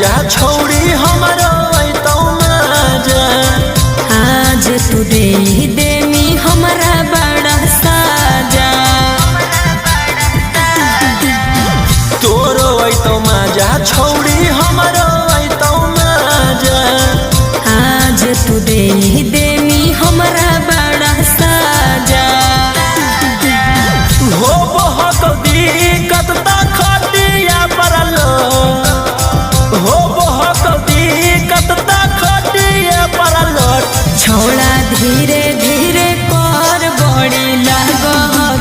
माजा छोड़ी हमारो तो माजा आज तू दे मी हमारा बड़ा साजा तोरो तो माजा छोड़ी हमारो तो माजा आज तू दे मी हमारा बड़ा साजा हो बहुत दिक्कत ता खटिया परलो हो बहुत दिक्कत ता खटिया परलो छोड़ा धीरे धीरे कर बड़ी लागो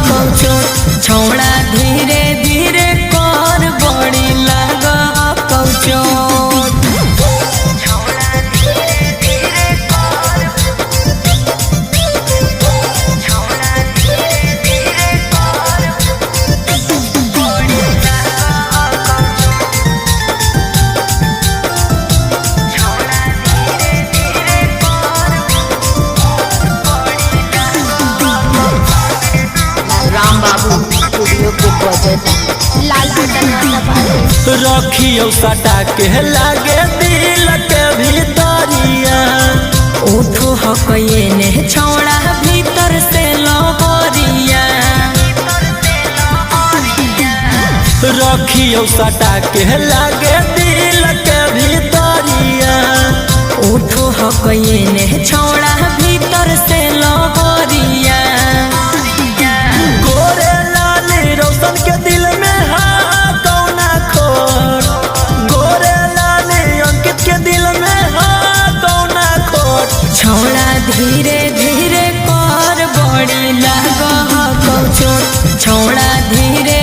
कौचोट छोड़ा धीरे धीरे कर बड़ी लागो कौचोट राम बाबू स्टूडियो के बजता लाल बटन रखियो सटा के लागे दिल के भीतरिया उठो हकये ने छोड़ा भीतर से लहरिया रखियो सटा के लागे दिल के भीतरिया उठो हकये ने छोड़ा भीतर से लहरिया गोरे लाली रोशन के दिल में हाँ कौना खोट गोरे लाली अंकित के दिल में हाँ कौना खोट छोड़ा धीरे धीरे कर बड़ी लागो कौचोट छोड़ा धीरे